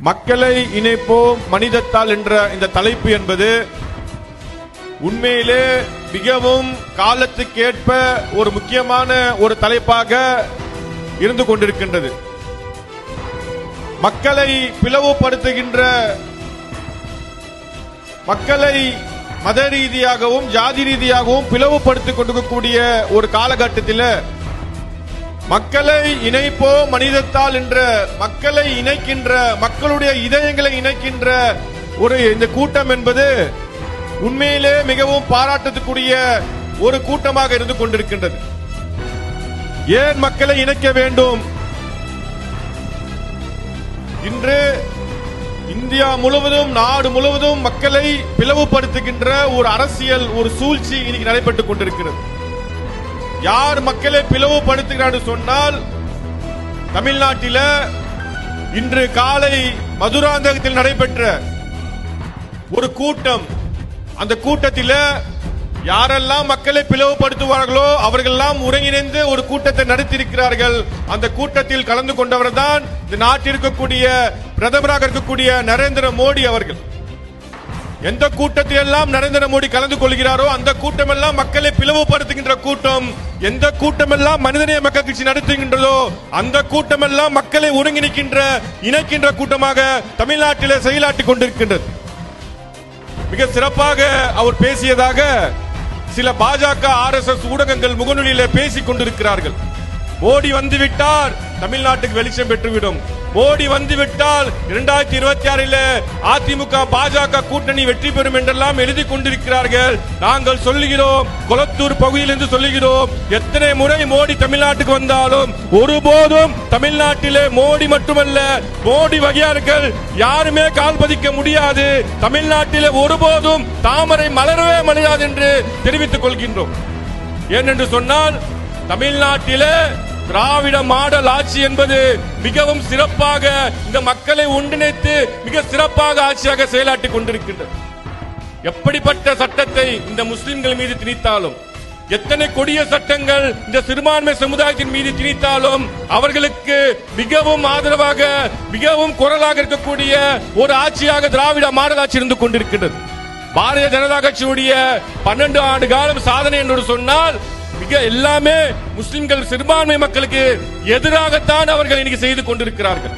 மக்களை இணைப்போம் மனிதத்தால் என்ற இந்த தலைப்பு என்பது உண்மையிலே மிகவும் காலத்துக்கேற்ப ஒரு முக்கியமான ஒரு தலைப்பாக இருந்து கொண்டிருக்கின்றது. மக்களை பிளவுபடுத்துகின்ற, மக்களை மத ரீதியாகவும் ஜாதி ரீதியாகவும் பிளவுபடுத்திக் கொண்டிருக்கக்கூடிய ஒரு காலகட்டத்தில் மக்களை இணைப்போம் மனிதத்தால் என்ற மக்களை இணைக்கின்ற, மக்களுடைய இதயங்களை இணைக்கின்ற ஒரு இந்த கூட்டம் என்பது உண்மையிலே மிகவும் பாராட்டத்துக்குரிய ஒரு கூட்டமாக இருந்து கொண்டிருக்கின்றது. ஏன் மக்களை இணைக்க வேண்டும்? இன்று இந்தியா முழுவதும், நாடு முழுவதும் மக்களை பிளவுபடுத்துகின்ற ஒரு அரசியல், ஒரு சூழ்ச்சி இன்னைக்கு நடைபெற்றுக் கொண்டிருக்கிறது. யார் மக்களை பிளவுபடுத்துகிறார் சொன்னால், தமிழ்நாட்டில் இன்று காலை மதுராந்தகத்தில் நடைபெற்ற ஒரு கூட்டம். அந்த கூட்டத்தில் யாரெல்லாம் மக்களை பிளவுபடுத்துவார்களோ அவர்களெல்லாம் ஒருங்கிணைந்து ஒரு கூட்டத்தை நடத்தியிருக்கிறார்கள். அந்த கூட்டத்தில் கலந்து கொண்டவர் தான் இந்த நாட்டில் இருக்கக்கூடிய பிரதமராக இருக்கக்கூடிய நரேந்திர மோடி அவர்கள். எந்த கூட்டத்தில் எல்லாம் நரேந்திர மோடி கலந்து கொள்கிறாரோ அந்த கூட்டம் எல்லாம் மக்களை பிளவுபடுத்துகின்ற கூட்டம். எந்த கூட்டம் எல்லாம் மனிதநேய மக்கள் கட்சி நடத்துகின்றதோ அந்த கூட்டம் எல்லாம் மக்களை ஒருங்கிணைக்கின்ற, இணைக்கின்ற கூட்டமாக தமிழ்நாட்டிலே செயலாற்றிக் கொண்டிருக்கின்றது. மிக சிறப்பாக அவர் பேசியதாக சில பாஜக RSS ஊடகங்கள் முகநூலிலே பேசிக் கொண்டிருக்கிறார்கள். மோடி வந்துவிட்டார், தமிழ்நாட்டுக்கு வெளிச்சம் பெற்றுவிடும். மோடி வந்துவிட்டால் 2026 அதிமுக பாஜக கூட்டணி வெற்றி பெறும் என்றெல்லாம் எழுதி கொண்டிருக்கிறார்கள். நாங்கள் சொல்லுகிறோம், கொளத்தூர் பகுதியிலிருந்து சொல்லுகிறோம், எத்தனை முறை மோடி தமிழ்நாட்டுக்கு வந்தாலும் ஒருபோதும் தமிழ்நாட்டிலே மோடி மட்டுமல்ல, மோடி வகையார்கள் யாருமே கால் பதிக்க முடியாது. தமிழ்நாட்டிலே ஒருபோதும் தாமரை மலரவே மலராது என்று தெரிவித்துக் கொள்கின்றோம். ஏனென்று சொன்னால், தமிழ்நாட்டிலே திராவிட மாடல் ஆட்சி என்பது மிகவும் சிறப்பாக இந்த மக்களை ஒன்றிணைத்து மிக சிறப்பாக ஆட்சியாக செயலாற்றிக் கொண்டிருக்கின்றது. எப்படிப்பட்ட சட்டத்தை இந்த முஸ்லிம்கள் மீது திணித்தாலும், எத்தனை கொடிய சட்டங்கள் இந்த சிறுபான்மை சமுதாயத்தின் மீது திணித்தாலும் அவர்களுக்கு மிகவும் ஆதரவாக, மிகவும் குரலாக இருக்கக்கூடிய ஒரு ஆட்சியாக திராவிட மாடல் ஆட்சி இருந்து கொண்டிருக்கின்றது. பாரதிய ஜனதா கட்சியுடைய 12 ஆண்டு காலம் சாதனை என்று சொன்னால், மிக எல்லாமே முஸ்லிம்கள் சிறுபான்மை மக்களுக்கு எதிராகத்தான் அவர்கள் இன்னைக்கு செய்து கொண்டிருக்கிறார்கள்.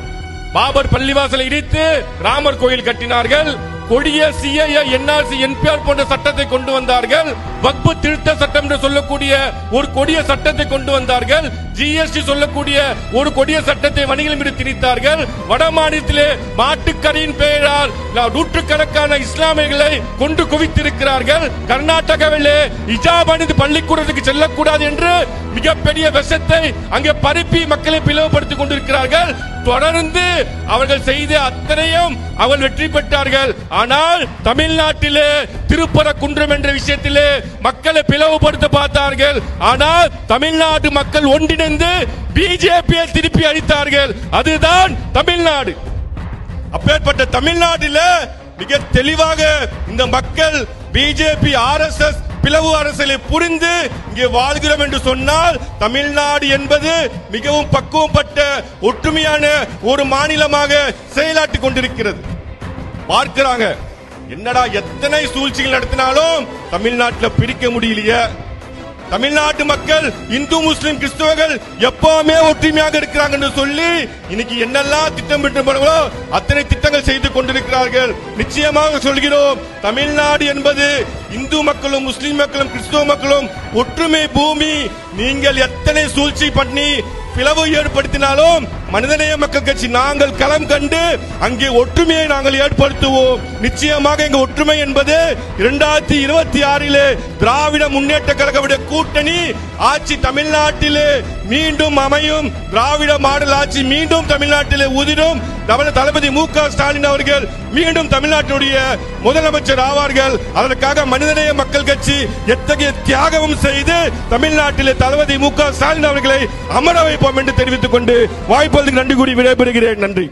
பாபர் பள்ளிவாசலை இடித்து ராமர் கோயில் கட்டினார்கள். கொடிய CAA, NRC, NPR போன்ற சட்டத்தை கொண்டு வந்தார்கள். வக்பு திருத்த சட்டம் என்று சொல்லக்கூடிய ஒரு கொடிய சட்டத்தை கொண்டு வந்தார்கள். GST சொல்லக்கூடிய ஒரு கொடிய சட்டத்தை வணிகர்கள் மீது திணித்தார்கள். வட மாநிலத்திலே மாட்டுக்கறியின் பெயரால் நூற்றுக்கணக்கான இஸ்லாமியர்களை கொண்டு குவித்திருக்கிறார்கள். கர்நாடகாவிலே ஹிஜாப் அணிந்து பள்ளிக்கூடத்துக்கு செல்லக்கூடாது என்று மிகப்பெரிய விஷத்தை அங்கே பரப்பி மக்களை பிளவுபடுத்திக் கொண்டிருக்கிறார்கள். தொடர்ந்து அவர்கள் செய்த அத்தனையும் அவர்கள் வெற்றி பெற்றார்கள். ஆனால் தமிழ்நாட்டிலே திருப்பரங்குன்றம் என்ற விஷயத்திலே மக்களை பிளவுபடுத்த பார்த்தார்கள். ஆனால் தமிழ்நாடு மக்கள் ஒன்றிணைந்து பிஜேபியை திருப்பி அளித்தார்கள். அதுதான் தமிழ்நாடு. அப்பேற்பட்ட தமிழ்நாட்டில் மிக தெளிவாக இந்த மக்கள் பிஜேபி RSS பிளவு அரசியலை புரிந்து இங்கே வாழ்கிறோம் என்று சொன்னால், தமிழ்நாடு என்பது மிகவும் பக்குவப்பட்ட ஒற்றுமையான ஒரு மாநிலமாக செயலாற்றிக் கொண்டிருக்கிறது. பார்க்கிறாங்க, என்னடா எத்தனை சூழ்ச்சிகள் நடத்தினாலும் தமிழ்நாட்டில் பிரிக்க முடியலையே. தமிழ்நாட்டு மக்கள் இந்து, முஸ்லிம், கிறிஸ்தவர்கள் எப்பவுமே ஒற்றுமையாக இருக்கிறாங்க என்று சொல்லி இன்னைக்கு என்னெல்லாம் திட்டம் பெற்று அத்தனை திட்டங்கள் செய்து கொண்டிருக்கிறார்கள். நிச்சயமாக சொல்கிறோம், தமிழ்நாடு என்பது இந்து மக்களும், முஸ்லிம் மக்களும், கிறிஸ்தவ மக்களும் ஒற்றுமை பூமி. நீங்கள் எத்தனை சூழ்ச்சி பண்ணி பிளவு ஏற்படுத்தினாலும் மனிதநேய மக்கள் கட்சி நாங்கள் களம் கண்டு அங்கே ஒற்றுமையை நாங்கள் ஏற்படுத்துவோம். நிச்சயமாக எங்க ஒற்றுமை என்பது 2026 திராவிட முன்னேற்ற கழக கூட்டணி ஆட்சி தமிழ்நாட்டிலே மீண்டும் அமையும். திராவிட மாடல் ஆட்சி மீண்டும் தமிழ்நாட்டிலே உதிரும். தளபதி MK ஸ்டாலின் அவர்கள் மீண்டும் தமிழ்நாட்டினுடைய முதலமைச்சர் ஆவார்கள். அதற்காக மனிதநேய மக்கள் கட்சி எத்தகைய தியாகமும் செய்து தமிழ்நாட்டிலே தளபதி MK ஸ்டாலின் அவர்களை அமர வைப்போம் என்று தெரிவித்துக் கொண்டு வாய்ப்பு நன்றி கூறி விடைபெறுகிறேன். நன்றி.